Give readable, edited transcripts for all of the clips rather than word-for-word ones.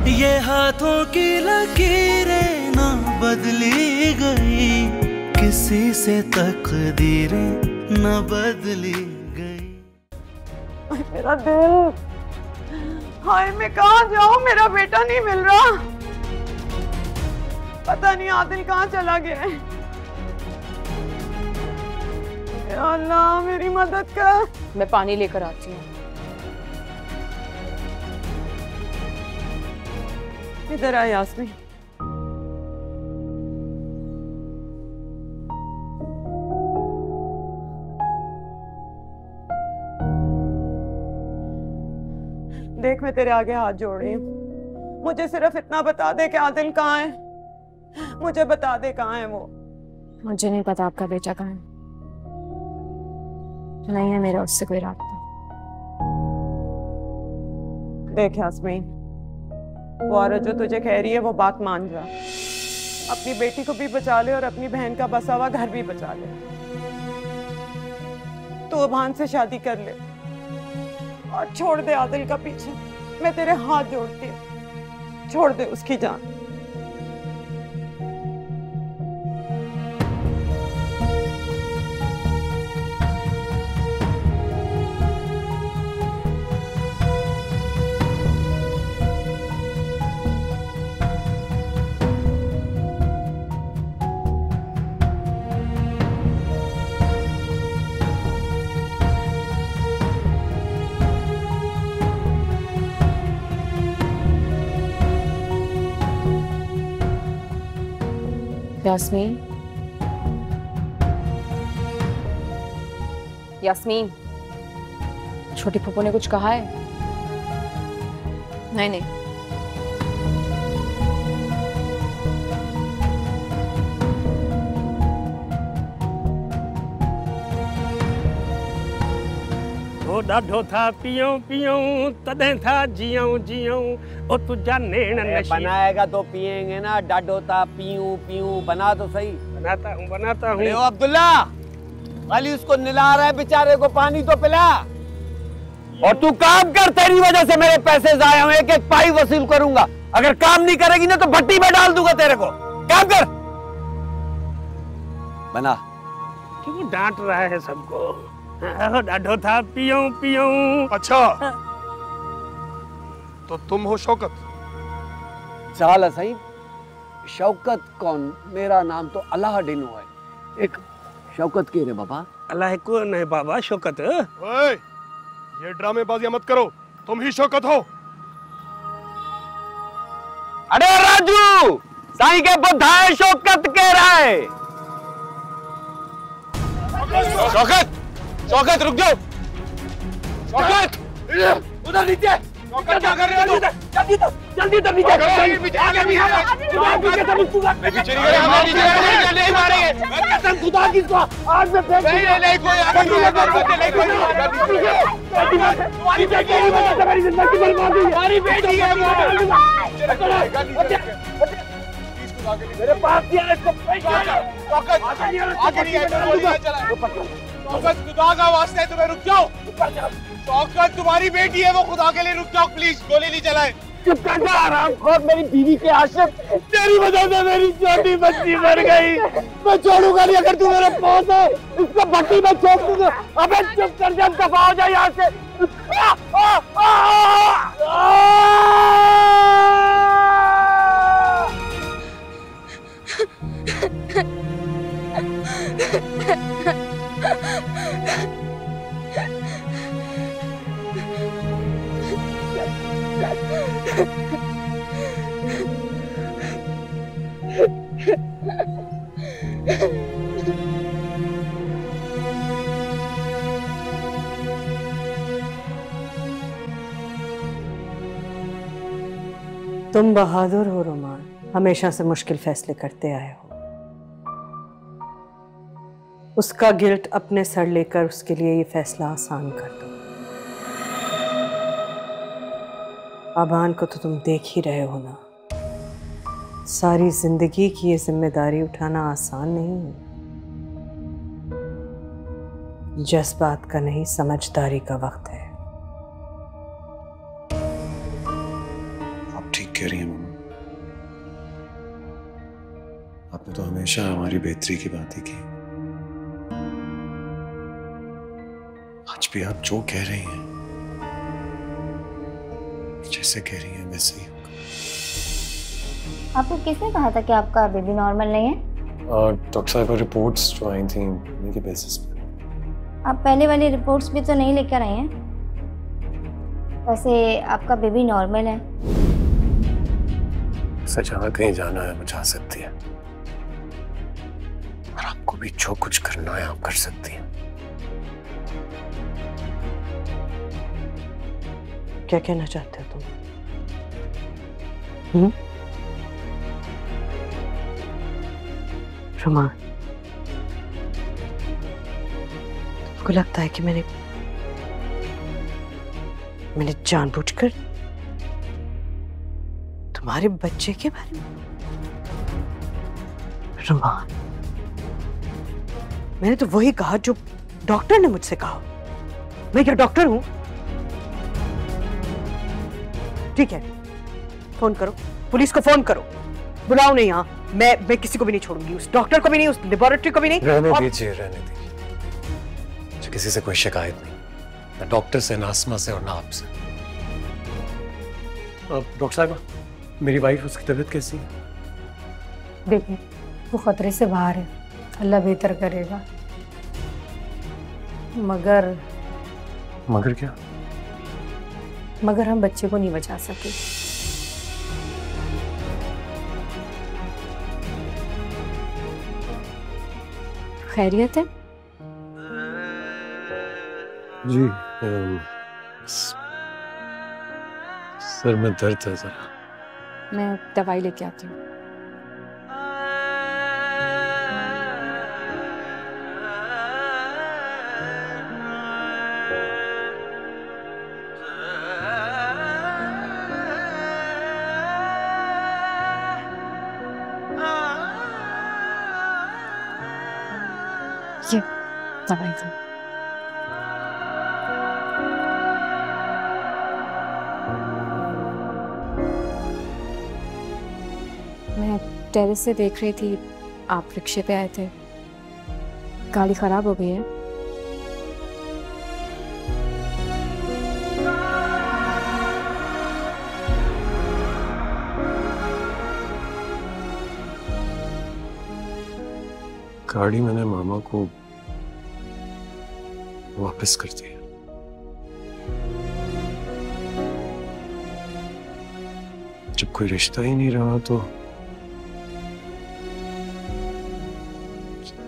ये हाथों की लकीरें ना बदली गई, किसी से तकदीरें न बदली गई। मेरा दिल, हाय मैं कहाँ जाऊँ, मेरा बेटा नहीं मिल रहा। पता नहीं आदिल कहाँ चला गया है। या अल्लाह मेरी मदद कर। मैं पानी लेकर आती हूँ। इधर आ यास्मीन। देख मैं तेरे आगे हाथ जोड़ रही हूँ, मुझे सिर्फ इतना बता दे कि आदिल कहाँ है। मुझे बता दे कहाँ है वो। मुझे नहीं पता आपका बेटा कहाँ है, नहीं है मेरा उससे कोई रास्ता। देख यास्मीन, वो औरत जो तुझे कह रही है वो बात मान जा। अपनी बेटी को भी बचा ले और अपनी बहन का बसा हुआ घर भी बचा ले। तू अभान से शादी कर ले और छोड़ दे आदिल का पीछे। मैं तेरे हाथ जोड़ती हूँ, छोड़ दे उसकी जान। यास्मीन, यास्मीन, छोटी फूफो ने कुछ कहा है? नहीं नहीं। ओ ॾाढो था पियूं पियूं तॾहिं था जियूं जियूं ओ तुझा नेण नशी। बनाएगा तो पिएंगे ना। डाडो था पीऊं पीऊं, बना तो सही। बनाता हूँ। ओ अब्दुल्ला, खाली उसको निला रहा है बेचारे को, पानी तो पिला। और तू काम कर, तेरी वजह से मेरे पैसे जाया हुए, एक एक पाई वसूल करूंगा। अगर काम नहीं करेगी ना तो भट्टी में डाल दूंगा तेरे को। काम कर, बना। क्यों डांट रहा है सबको? डाढो था पियूं पियूं। अच्छा तो तुम हो शौकत? चाल सही। शौकत कौन? मेरा नाम तो अल्लाह डिनो है। एक शौकत के रे बाबा? अल्लाह कौन है बाबा? शौकत। ओए, ये ड्रामेबाजी मत करो, तुम ही शौकत हो। अरे राजू, साईं के बुद्धा है, शौकत कह रहा है। शौकत, शौकत रुक जाओ। शौकत उधर नीचे। शौकत क्या कर रहे हो? जल्दी तो नीचे। नहीं मारेंगे कसम खुदा की, इसको आग में फेंक। नहीं कोई तुम्हारी बेटी की वजह से मेरी जिंदगी बर्बाद हुई। तुम्हारी बेटी है। मेरे पास दिया इसको। शौकत खुदा का वास्ता है तुम्हें, रुक जाओ। शौकत तुम्हारी बेटी है वो, खुदा के लिए रुक जाओ प्लीज, गोली नहीं चलाए। चुप कर जा हरामखोर, मेरी बीवी के आशिक। तेरी वजह से मेरी छोटी बच्ची मर गई। मैं छोड़ूंगा नहीं, अगर तू मेरे पास है इसको भट्टी में छोड़ दूंगा। अबे चुप कर जा, दफा हो जा यहाँ से। तुम बहादुर हो रोमान, हमेशा से मुश्किल फैसले करते आए हो। उसका गिल्ट अपने सर लेकर उसके लिए ये फैसला आसान कर दो। अबान को तो तुम देख ही रहे हो ना, सारी जिंदगी की ये जिम्मेदारी उठाना आसान नहीं है। जज्बात का नहीं, समझदारी का वक्त है। आप ठीक कह कह रही हैं मम्मा? आपने तो हमेशा हमारी बेहतरी की बात ही की। आज भी आप जो कह रही हैं, जैसे कह रही हैं वैसे ही होगा। आपको किसने कहा था कि आपका बेबी नॉर्मल नहीं है? डॉक्टर साहब रिपोर्ट्स जो आई थी उन्हीं के बेसिस पे। आप पहले वाली रिपोर्ट्स भी तो नहीं लेकर आए हैं। वैसे आपका बेबी नॉर्मल है। सच जहाँ कहीं जाना है बचा सकती है, और आपको भी जो कुछ करना है आप कर सकती हैं। क्या कहना चाहते हो तुम? रुमान, तुमको लगता है कि मैंने जानबूझकर तुम्हारे बच्चे के बारे में? रुमान, मैंने तो वही कहा जो डॉक्टर ने मुझसे कहा। मैं क्या डॉक्टर हूं? ठीक है, फोन करो, पुलिस को फोन करो, बुलाओ नहीं यहाँ। मैं किसी को भी नहीं छोड़ूंगी, उस डॉक्टर को भी नहीं, उस लेबोरेटरी को भी नहीं। रहने दीजिए, रहने दीजिए। मुझे किसी से कोई शिकायत नहीं, ना डॉक्टर से, ना आसमा से और ना आपसे। डॉक्टर साहब, मेरी वाइफ, उसकी तबीयत कैसी है? देखिए, वो खतरे से बाहर है, अल्लाह बेहतर करेगा। मगर क्या? मगर हम बच्चे को नहीं बचा सके। खैरियत है? जी, सर में दर्द है जरा। मैं दवाई लेके आती हूँ। ये दवाई दो। मैं टेरेस से देख रही थी, आप रिक्शे पे आए थे। गाड़ी खराब हो गई है। गाड़ी मैंने मामा को वापस कर दी। जब कोई रिश्ता ही नहीं रहा तो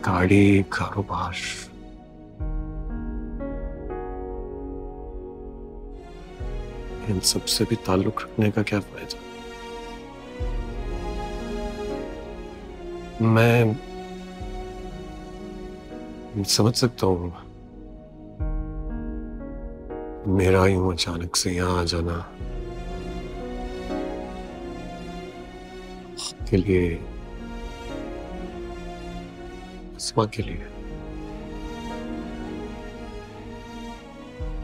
गाड़ी, कारोबार, इन सबसे भी ताल्लुक रखने का क्या फायदा? मैं समझ सकता हूँ मेरा यूं अचानक से यहाँ आ जाना के लिए, आसमा के लिए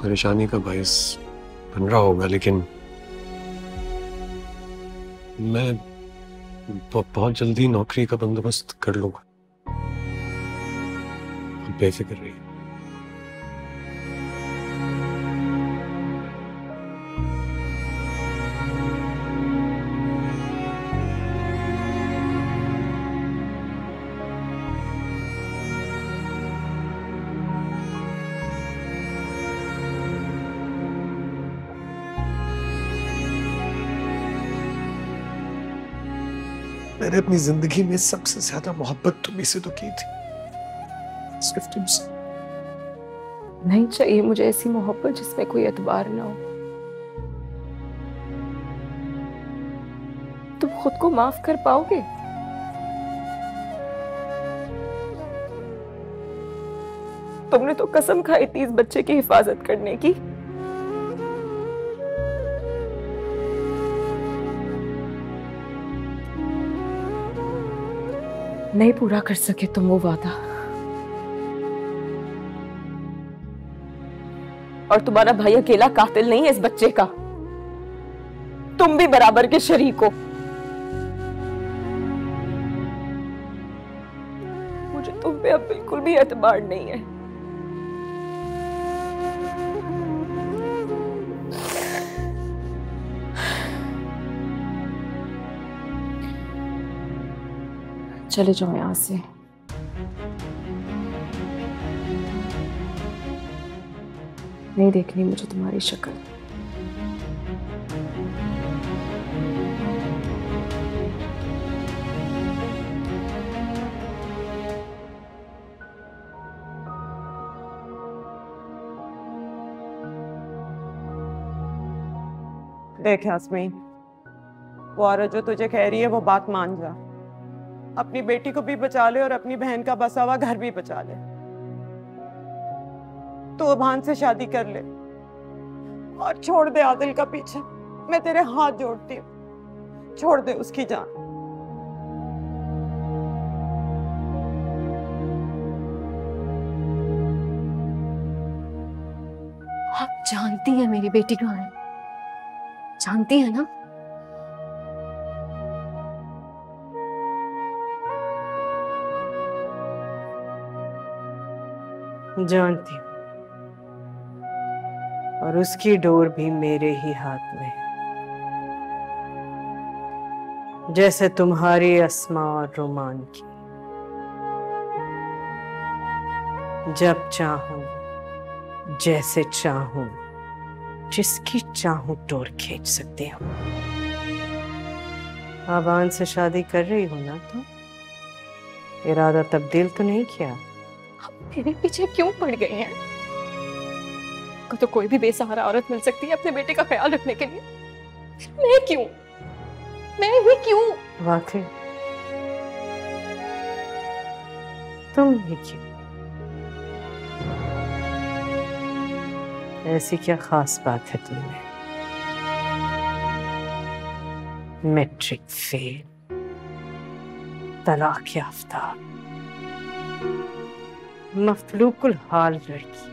परेशानी का बायस बन रहा होगा, लेकिन मैं बहुत जल्दी नौकरी का बंदोबस्त कर लूंगा। बेफिक्र रहिए। मैंने अपनी जिंदगी में सबसे ज्यादा मोहब्बत तुम्हीं से तो की थी, सिर्फ तुमसे। नहीं चाहिए मुझे ऐसी मोहब्बत जिसमें कोई एतबार ना हो। तुम खुद को माफ कर पाओगे? तुमने तो कसम खाई थी इस बच्चे की हिफाजत करने की। नहीं पूरा कर सके तुम वो वादा, और तुम्हारा भाई अकेला कातिल नहीं है इस बच्चे का। तुम भी बराबर के शरीक हो। मुझे तुम पे अब बिल्कुल भी एतबार नहीं है। चले जाओ यहां से। नहीं देखनी मुझे तुम्हारी शक्ल। देख यास्मीन, वो औरत जो तुझे कह रही है वो बात मान जा। अपनी बेटी को भी बचा ले और अपनी बहन का बसा हुआ घर भी बचा ले। तू अभान से शादी कर ले और छोड़ दे आदिल का पीछे। मैं तेरे हाथ जोड़ती हूँ, छोड़ दे उसकी जान। आप जानती हैं मेरी बेटी कहाँ है? जानती है ना? जानती हूँ, और उसकी डोर भी मेरे ही हाथ में है। जैसे तुम्हारी अस्मा और रोमान की। जब चाहूं, जैसे चाहूं, जिसकी चाहूं डोर खींच सकती हूँ। आबान से शादी कर रही हो ना तो? इरादा तब्दील तो नहीं किया? आप मेरे पीछे क्यों पड़ गई हैं? को तो कोई भी बेसहारा औरत मिल सकती है अपने बेटे का ख्याल रखने के लिए। मैं क्यों? मैं ही क्यों? वाकई तुम ही क्यों? ऐसी क्या खास बात है तुमने? मैट्रिक फेल, तलाक याफ्ता, मफलूकुल हाल लड़की।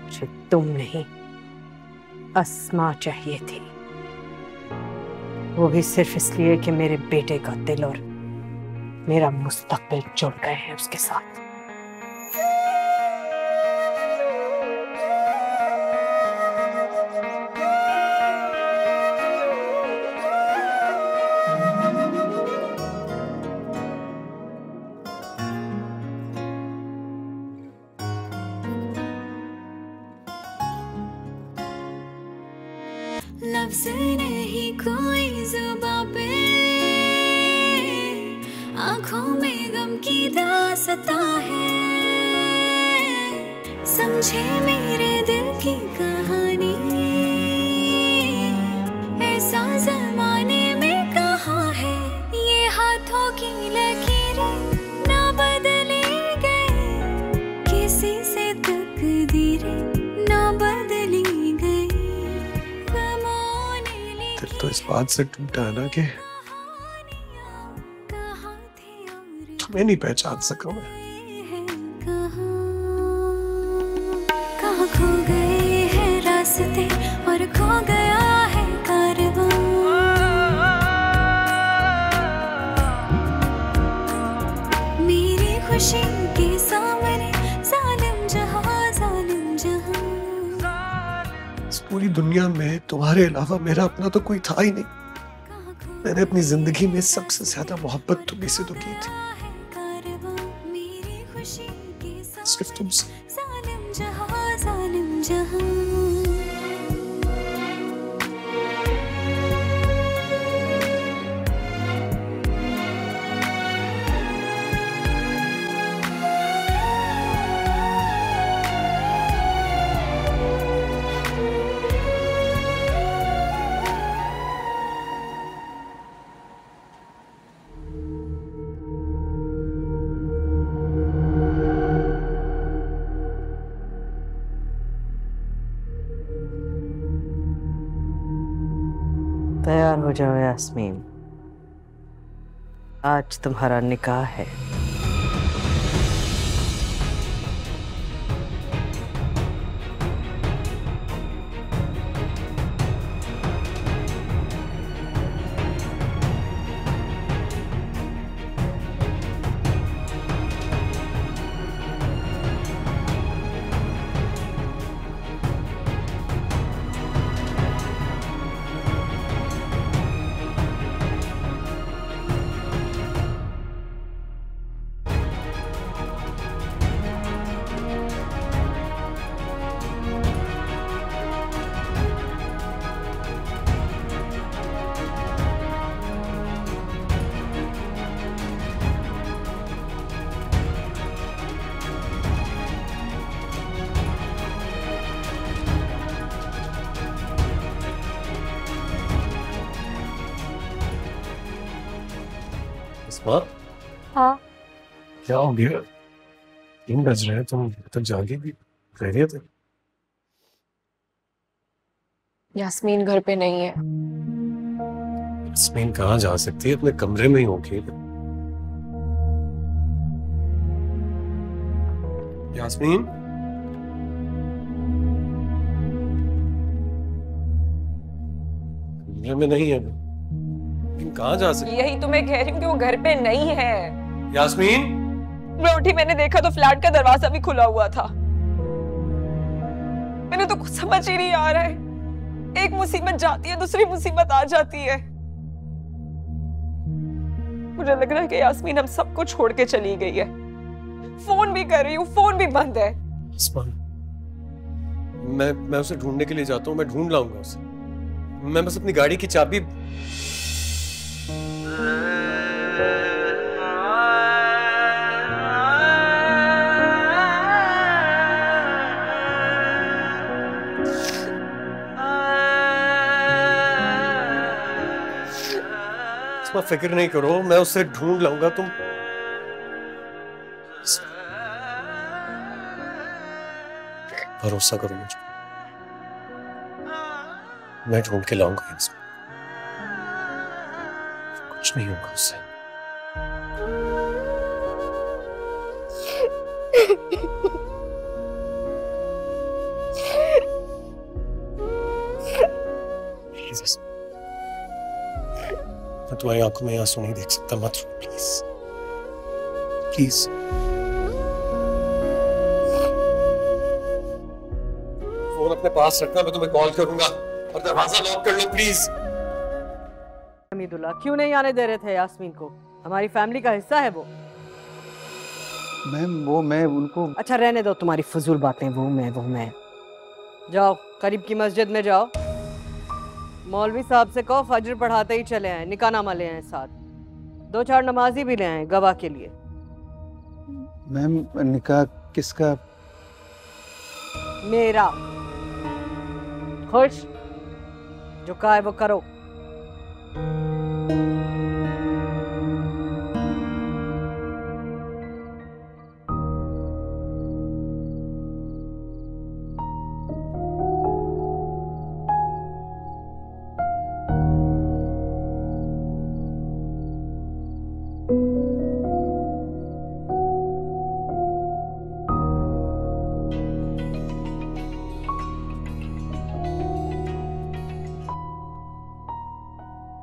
मुझे तुम नहीं, अस्मा चाहिए थी। वो भी सिर्फ इसलिए कि मेरे बेटे का दिल और मेरा मुस्तकबिल जुड़ गए हैं उसके साथ। लफ्ज़ नहीं कोई ज़ुबां पे, आँखों में गम की दास्तां है। समझे मेरे दिल की कहानी, ऐसा ज़माने में कहाँ है। ये हाथों की लकीरें ना बदली गई, किसी से तकदीरें ना बदली गई। दिल तो इस बात से टूटा है ना कि तुम्हें नहीं पहचान सका मैं। कहाँ खो गए हैं रास्ते और खो गया है कारवां। मेरी खुशी के सामने जालिम जहां, जालिम जहां। इस पूरी दुनिया में तुम्हारे अलावा मेरा अपना तो कोई था ही नहीं। मैंने अपनी जिंदगी में सबसे ज्यादा मोहब्बत तुम्हीं से तो की थी, सिर्फ तुमसे। जालिम जहां, जालिम जहां। तैयार हो जाओ यास्मीन, आज तुम्हारा निकाह है। हाँ क्या हो गया? 3 बज रहे हैं, तुम तक जागे भी? खैरियत है? यास्मीन घर पे नहीं है। यास्मीन कहाँ जा सकती है? अपने कमरे में ही होगी। यास्मीन? कमरे में नहीं है, लेकिन कहाँ जा सकती? यही तो मैं कह रही हूँ कि वो घर पे नहीं है। यास्मीन? मैं उठी, मैंने देखा तो फ्लैट का दरवाजा भी खुला हुआ था। मैंने तो कुछ समझ ही नहीं आ रहा है, एक मुसीबत जाती है दूसरी मुसीबत आ जाती है। मुझे लग रहा है कि यास्मीन हम सबको छोड़ के चली गई है। फोन भी कर रही हूँ, फोन भी बंद है। मैं उसे ढूंढने के लिए जाता हूँ, मैं ढूंढ लाऊंगा उसे। मैं बस अपनी गाड़ी की चाबी फिक्र नहीं करो, मैं उसे ढूंढ लाऊंगा। तुम भरोसा करो मुझे, मैं ढूंढ के लाऊंगा इसको। कुछ नहीं होगा उससे। मैं तुम्हारी आंखों में आंसू नहीं देख सकता, मत रो प्लीज प्लीज। फोन अपने पास रखना, मैं तुम्हें कॉल करूंगा, और दरवाजा लॉक कर लो प्लीज। हमीदुल्लाह क्यों नहीं आने दे रहे थे यास्मीन को? हमारी फैमिली का हिस्सा है वो। मैम मैं उनको। अच्छा रहने दो तुम्हारी फजूल बातें। वो मैं जाओ करीब की मस्जिद में जाओ, मौलवी साहब से कहो फजर पढ़ाते ही चले आए, निकाहनामा ले आए, साथ 2-4 नमाजी भी ले आए गवाह के लिए। मैम निकाह किसका? मेरा। खुश? जो कहा है वो करो।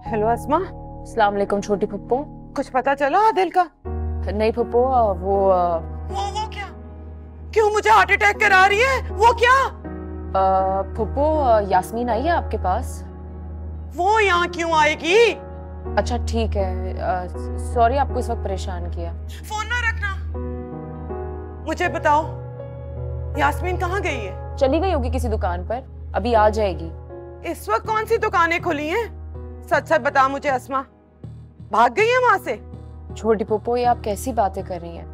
हेलो अस्मा। अस्सलाम वालेकुम छोटी फुप्पो। कुछ पता चला आदिल का? नहीं फुप्पो, वो क्या? क्यों मुझे हार्ट अटैक करा रही है? वो क्या? फुप्पो यास्मीन आई है आपके पास? वो यहाँ क्यों आएगी? अच्छा ठीक है, सॉरी आपको इस वक्त परेशान किया। फोन ना रखना। मुझे बताओ यास्मीन कहाँ गई है? चली गई होगी किसी दुकान पर, अभी आ जाएगी। इस वक्त कौन सी दुकानें खुली हैं? सच सच बता मुझे अस्मा, भाग गई है वहां से? छोटी पुप्पो ये आप कैसी बातें कर रही हैं?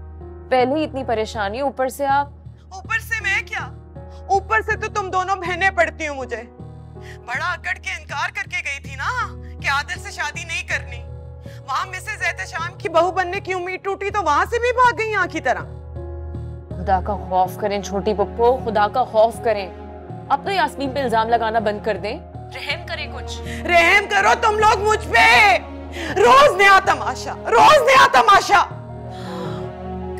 पहले ही इतनी परेशानी, ऊपर से आप। ऊपर से मैं क्या? ऊपर से तो तुम दोनों बहनें पड़ती हो मुझे। बड़ा अकड़ के इनकार करके गई थी ना कि आदिल से शादी नहीं करनी। वहां मिसेस एहतशाम की बहू बनने की उम्मीद टूटी तो वहां से भी भाग गई आँख की तरह। खुदा का खौफ करें छोटी पुप्पो, खुदा का खौफ करें। अब तो यास्मीन पे इल्जाम लगाना बंद कर दें, रहम करें कुछ। रहम करो तुम लोग मुझ पे। रोज नया तमाशा, रोज नया तमाशा।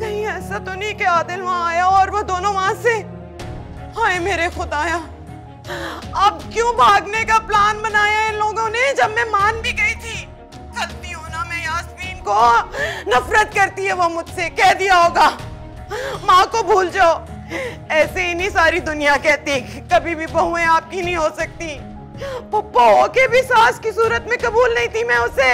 कहीं ऐसा तो नहीं कि आदिल वहां आया और वो दोनों वहां से? हाय मेरे खुदाया, अब क्यों भागने का प्लान बनाया इन लोगों ने जब मैं मान भी गई थी? गलती होना मैं यास्मीन को, नफरत करती है वो मुझसे, कह दिया होगा। माँ को भूल जाओ, ऐसे ही नहीं सारी दुनिया कहती कभी भी बहुएं आपकी नहीं हो सकती। पुप्पो होके भी सास की सूरत में कबूल नहीं थी मैं उसे।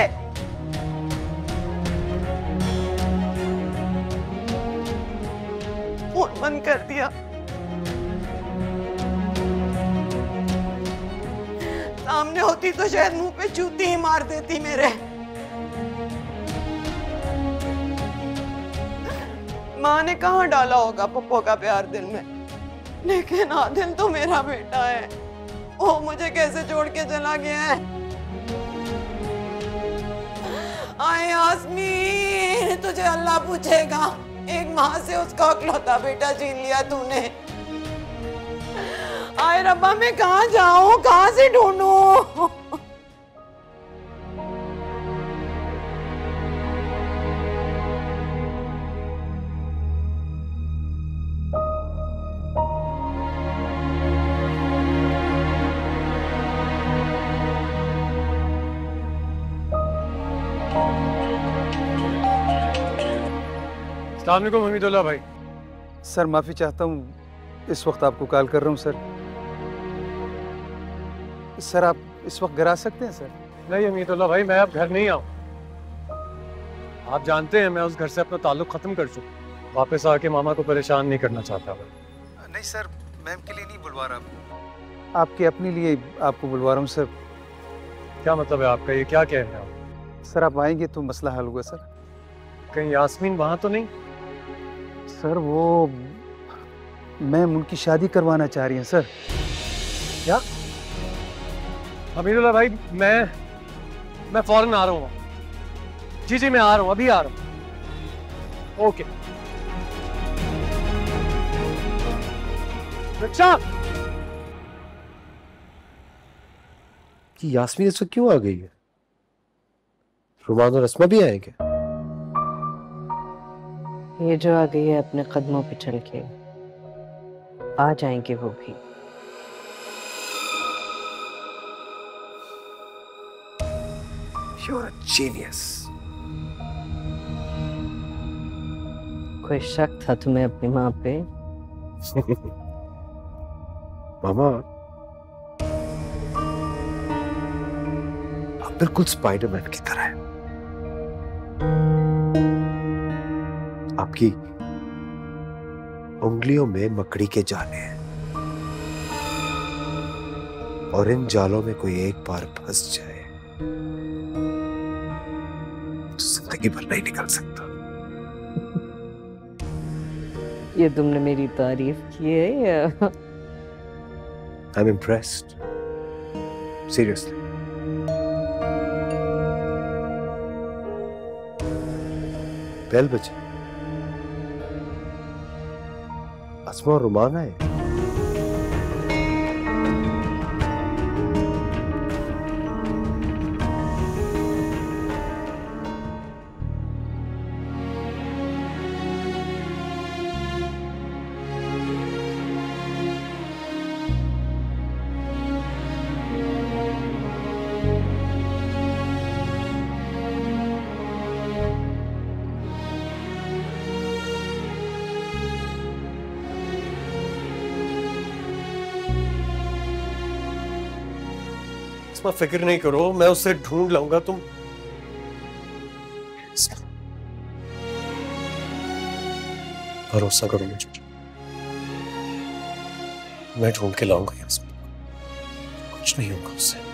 फोन बंद कर दिया। सामने होती तो शायद मुंह पे जूती ही मार देती मेरे। माँ ने कहाँ डाला होगा पुप्पो का प्यार दिल में, लेकिन आदिल तो मेरा बेटा है। ओ मुझे कैसे छोड़ के चला गया है। आए यास्मीन, तुझे अल्लाह पूछेगा। एक माँ से उसका इकलौता बेटा छीन लिया तूने। आए रब्बा, मैं कहाँ जाऊँ, कहाँ से ढूंढूं? अस्सलाम वालेकुम हमीदुल्लाह भाई। सर माफ़ी चाहता हूँ, इस वक्त आपको कॉल कर रहा हूँ सर। सर आप इस वक्त घर आ सकते हैं सर? नहीं हमीदुल्लाह भाई, मैं अब घर नहीं आऊँ। आप जानते हैं मैं उस घर से अपना ताल्लुक ख़त्म कर चुका। वापस आके मामा को परेशान नहीं करना चाहता मैं। नहीं सर, मैम के लिए नहीं बुलवा रहा आपको, आपके अपने लिए आपको बुलवा रहा हूँ सर। क्या मतलब है आपका, ये क्या कह रहे हैं आप? सर आप आएंगे तो मसला हल होगा सर। कहीं यास्मीन वहाँ तो नहीं? सर वो मैम उनकी शादी करवाना चाह रही हैं सर। क्या? हमीदुल्लाह भाई, मैं फौरन आ रहा हूँ। जी मैं आ रहा हूँ, अभी आ रहा हूँ। ओके। रिक्शा। कि यास्मीन इस वक्त क्यों आ गई है? रुमान और अस्मा भी आए क्या? ये जो आ गई है अपने कदमों पे चल के, आ जाएंगे वो भी। You're a genius. कोई शक था तुम्हें अपनी माँ पे? मामा, आप बिल्कुल स्पाइडरमैन की तरह हैं। आपकी उंगलियों में मकड़ी के जाले हैं और इन जालों में कोई एक बार फंस जाए तो जिंदगी भर नहीं निकल सकता। ये तुमने मेरी तारीफ की है या? I'm impressed. Seriously. बेल बजे। अस्मा और रुमान आए। फिक्र नहीं करो, मैं उसे ढूंढ लाऊंगा। तुम भरोसा करो मुझे, मैं ढूंढ के लाऊंगा यास्मीन, कुछ नहीं होगा उससे।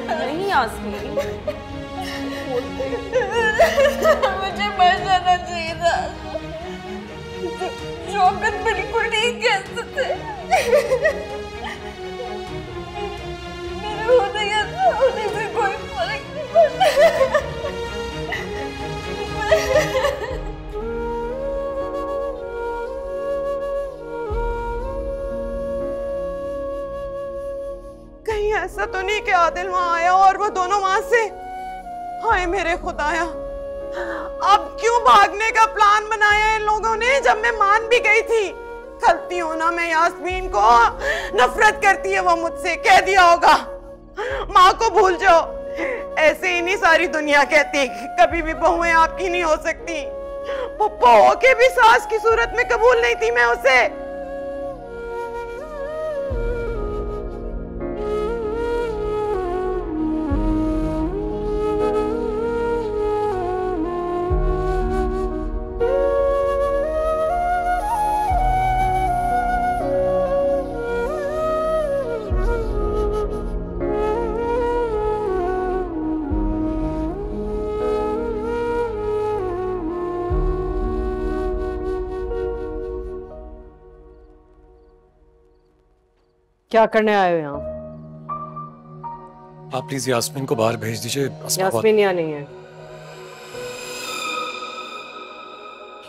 नहीं यास्मीन, मुझे मर जाना चाहिए था। शौकत बिल्कुल ठीक कहते थे। मेरे होने या ना होने में कोई फर्क नहीं पड़ता। कहीं ऐसा तो नहीं कि आदिल वहां आया और वो दोनों वहां से? हाय मेरे खुदाया, अब क्यों भागने का प्लान बनाया इन लोगों ने जब मैं मान भी गई थी? गलती हो ना, मैं यास्मीन को नफरत करती है वो मुझसे, कह दिया होगा। माँ को भूल जाओ, ऐसे ही नहीं सारी दुनिया कहती है कि कभी भी बहुएं आपकी नहीं हो सकती। पप्पा होके भी सास की सूरत में कबूल नहीं थी मैं उसे। क्या करने आए हो यहाँ? आप प्लीज यास्मीन को बाहर भेज दीजिए। यास्मीन यहाँ नहीं है।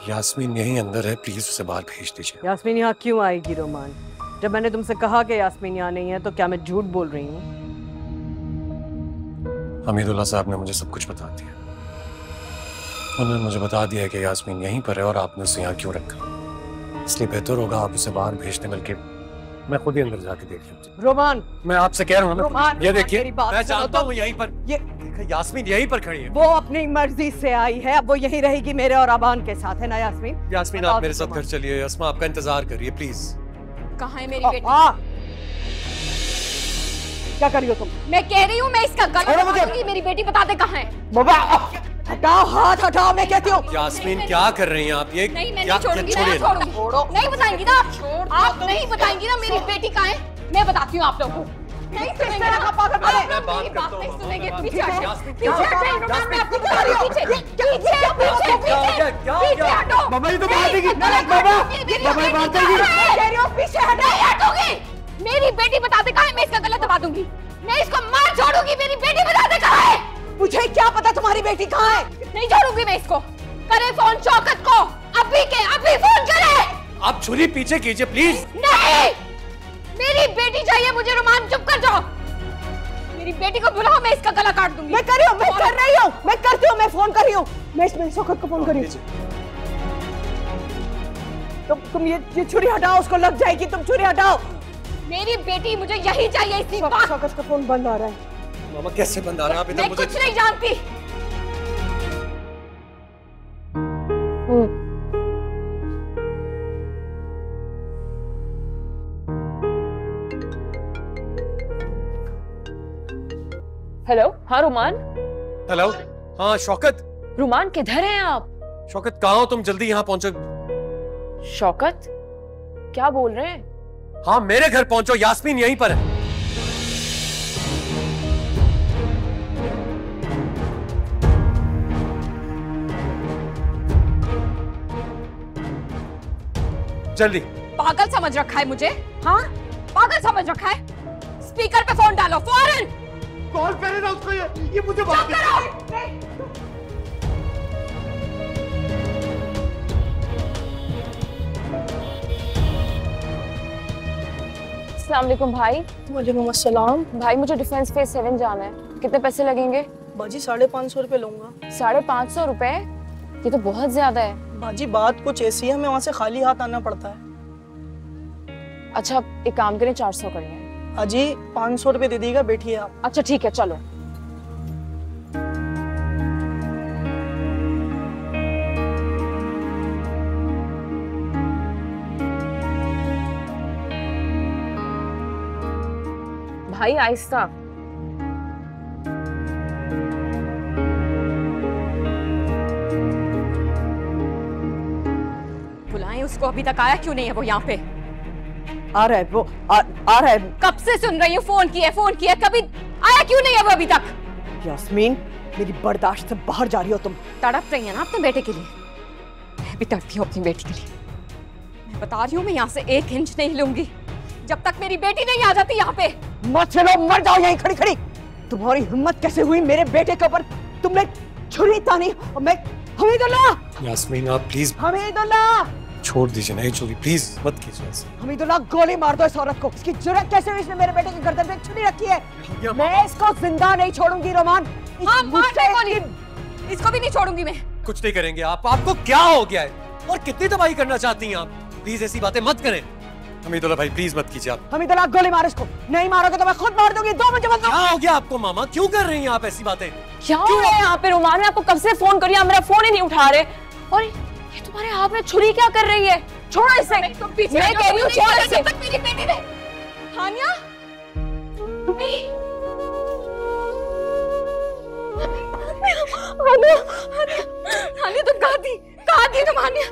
यास्मीन यहीं अंदर है, प्लीज उसे बाहर भेज दीजिए। यास्मीन यहाँ क्यों आएगी रोमान? जब मैंने तुमसे कहा कि यास्मीन यहाँ नहीं है तो क्या मैं झूठ बोल रही हूँ? हमीदुल्लाह साहब ने मुझे सब कुछ बता दिया। उन्होंने मुझे बता दिया है कि यास्मीन यहीं पर है और आपने उसे यहाँ क्यों रखा। इसलिए बेहतर होगा आप उसे बाहर भेजने, बल्कि मैं खुद ही अंदर जाके देख लूँ। रोमान, मैं आपसे कह रहा हूँ रोमान, ये देखिए, मैं सुनो जानता हूँ यहीं पर यास्मीन यहीं पर खड़ी है। वो अपनी मर्जी से आई है, अब वो यहीं रहेगी मेरे और अबान के साथ, है ना यास्मीन? यास्मीन आप मेरे साथ घर चलिए। अस्मा आपका इंतजार करिए प्लीज। कहाँ है मेरी बेटी? क्या कर रही हो तुम? मैं कह रही हूँ मैं इसका गला दबाऊंगी। मेरी बेटी बता दे कहाँ है। बाबा हटाओ, हाथ हटाओ, मैं कहती हूँ। यास्मीन क्या कर रही हैं आप? ये नहीं, मैं नहीं छोड़ूंगी, मैं छोड़ूंगी। नहीं बताएंगी ना आप, नहीं बताएंगी ना मेरी बेटी कहाँ है। मैं बताती हूँ आप लोगों को। नहीं सुनेंगे ना, मेरी बात नहीं सुनेंगे। पीछे हटो, पीछे हटो, मैं आपको बता रही हूँ। पीछे हटो। मामा ये तो मार देगी। मामा ये मार देगी। कह रही हूँ पीछे हटोगी। मेरी बेटी बता दे कहाँ है, मैं इसका गला दबा दूंगी। मैं इसको मार छोड़ूंगी। मेरी बेटी बता दे कहाँ है। मुझे क्या पता तुम्हारी बेटी कहाँ है? नहीं छोड़ूंगी मैं इसको। करे फोन शौकत को, अभी के अभी फोन करे। आप छुरी पीछे कीजिए प्लीज। नहीं, मेरी बेटी चाहिए मुझे। रोमान चुप कर जाओ। मेरी बेटी को बुलाओ, मैं इसका गला काट दूंगी। मैं कर रही हूँ, मैं कर रही हूँ, मैं करती हूँ, मैं फोन कर रही हूँ। मैं इसमें शौकत को फोन कर रही हूँ। तुम ये छुरी हटाओ, उसको लग जाएगी। तुम छुरी हटाओ। मेरी बेटी मुझे यही चाहिए। इसी बात। शौकत का फोन बंद आ रहा है। मामा कैसे बंद आ रहा है? आप इधर मैं मुझे कुछ नहीं जानती। हेलो, हाँ रुमान। हेलो, हाँ शौकत। रुमान किधर हैं आप? शौकत कहाँ हो तुम? जल्दी यहाँ पहुंचो। शौकत क्या बोल रहे हैं? हाँ मेरे घर पहुंचो, यास्मीन यहीं पर है। जल्दी। पागल समझ रखा है मुझे? हाँ पागल समझ रखा है। स्पीकर पे फोन डालो फौरन। कॉल करे ना उसको। ये मुझे बात अस्सलाम वालेकुम भाई। वालेकुम अस्सलाम। भाई मुझे डिफेंस फेज 7 जाना है, कितने पैसे लगेंगे? बाजी 550 रुपए लूंगा। 550 रुपए? ये तो बहुत ज्यादा है। बाजी बात कुछ ऐसी है, मैं वहाँ से खाली हाथ आना पड़ता है। अच्छा एक काम करें, 400 कर लें। अजी 500 रुपए दे दीजिएगा, बैठिए आप। अच्छा ठीक है चलो। भाई आहिस्ता। बुलाएं उसको, अभी तक आया क्यों नहीं है वो यहाँ पे? आ रहा है वो, आ रहा है। कब से सुन रही हूँ, फोन किया, कभी आया क्यों नहीं है वो अभी तक? यास्मीन मेरी बर्दाश्त से बाहर जा रही हो तुम। तड़प रही है ना अपने बेटे के लिए? मैं भी तड़पी हूँ अपनी बेटी के लिए। मैं बता रही हूँ मैं यहाँ से 1 इंच नहीं लूंगी जब तक मेरी बेटी नहीं आ जाती यहाँ पे। मत चलो, मर जाओ यहीं खड़ी खड़ी। तुम्हारी हिम्मत कैसे हुई मेरे बेटे के ऊपर? तुमने छुरी तानी और मैं। हमीदुल्लाह। यास्मीन आप प्लीज। हमीदुल्लाह छोड़ दीजिए, नहीं छोड़ी प्लीज, मत कीजिए ऐसे। हमीदुल्लाह गोली मार दो इस औरत को। इसकी जुर्रत कैसे हुई? इसने मेरे बेटे की गर्दन में छुरी रखी है। मैं इसको जिंदा नहीं छोड़ूंगी रोमान। हाँ मार दे गोली, इसको भी नहीं छोड़ूंगी मैं। कुछ नहीं करेंगे आप। आपको क्या हो गया है और कितनी तबाही करना चाहती हैं आप? प्लीज ऐसी बातें मत करें। हमीदुल्लाह भाई प्लीज मत कीजिए आप। हमीदुल्लाह गोली मार इसको, नहीं मारोगे तो मैं खुद मार दूंगी। 2 मिनट बस। क्या हो गया आपको मामा, क्यों कर रही हैं आप ऐसी बातें? क्या हो रहा है यहाँ पे रुमान? मैं आपको कब से फोन करी, आप मेरा फोन ही नहीं उठा रहे। और ये तुम्हारे हाथ में छुरी क्या कर रही है? छोड़ो इसे। मैं कह रही हूँ छोड़ो इसे। मेरी बेटी ने हानिया हानिया तुम कहाँ थी तुम हानिया?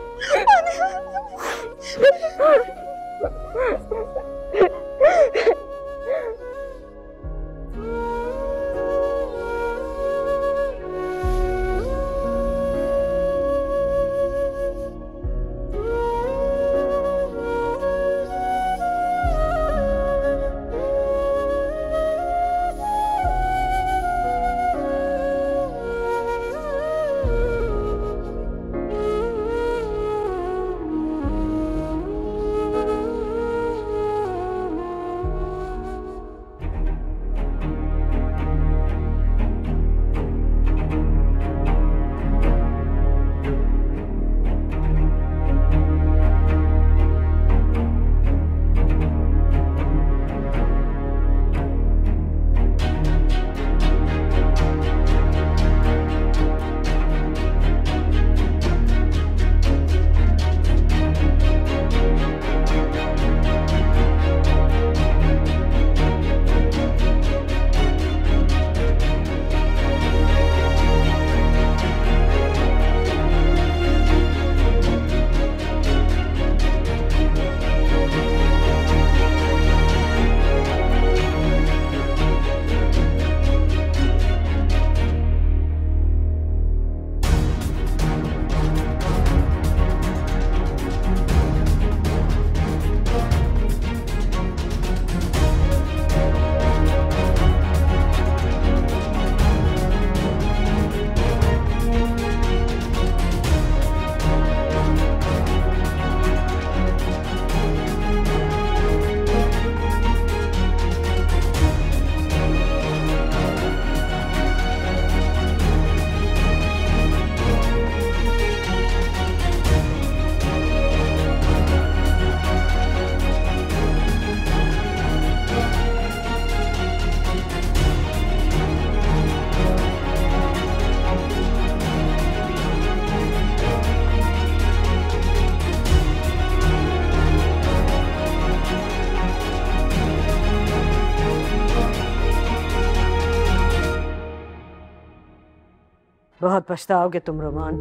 बहुत पछताओगे तुम रोमान,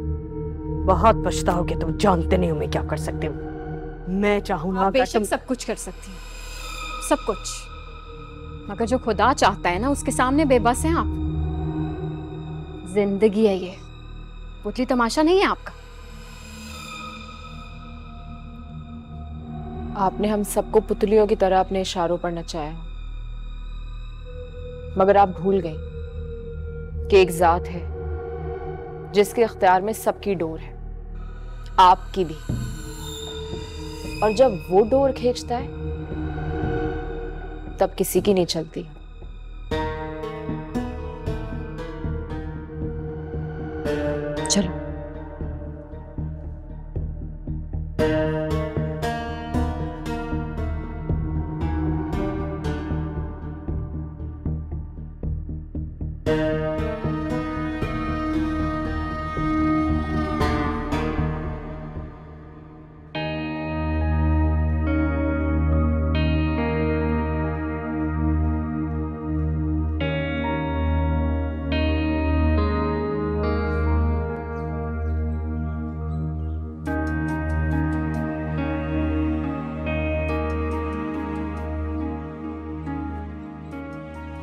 बहुत पछताओगे तुम। जानते नहीं हो मैं क्या कर सकती हूँ। मैं चाहूंगा बेशक सब कुछ कर सकती हूँ, सब कुछ, मगर जो खुदा चाहता है ना उसके सामने बेबस हैं आप। जिंदगी है ये, पुतली तमाशा नहीं है आपका। आपने हम सबको पुतलियों की तरह अपने इशारों पर नचाया, मगर आप भूल गई कि एक जात है जिसके इख्तियार में सबकी डोर है, आपकी भी। और जब वो डोर खींचता है तब किसी की नहीं चलती। चलो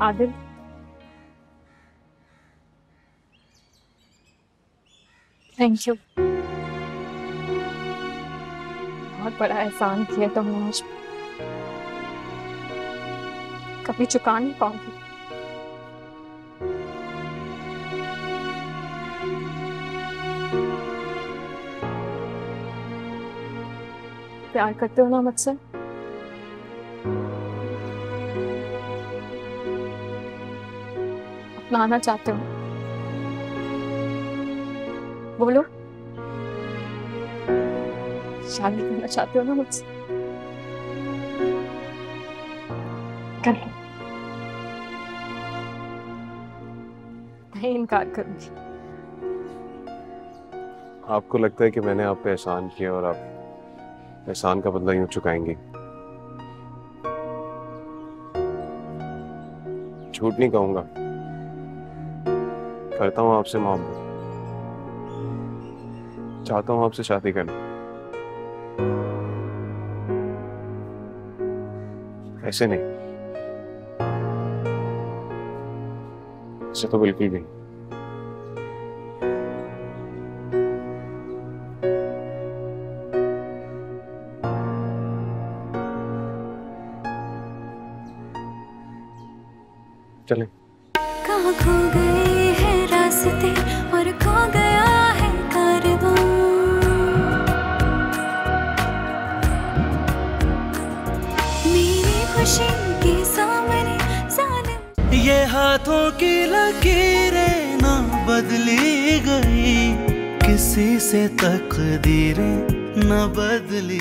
आदिल, थैंक यू। बहुत बड़ा एहसान किया तुमने मुझ पर, कभी चुका नहीं पाऊंगी। प्यार करते हो ना मुझसे? अपनाना चाहते हो? बोलो, शादी करना चाहते हो ना मुझसे? कर लो। नहीं इनकार करूंगी। आपको लगता है कि मैंने आप पे एहसान किया और आप एहसान का बदला यूं चुकाएंगी? झूठ नहीं कहूंगा, करता हूं आपसे मोहब्बत, चाहता हूं आपसे शादी करना। ऐसे नहीं, ऐसे तो बिल्कुल भी नहीं। चलें। कहाँ खो गए हैं रास्ते और खो गया है कारवां। मेरी खुशी के सामने जालिम। ये हाथों की लकीरें ना बदली गई, किसी से तकदीरें न बदली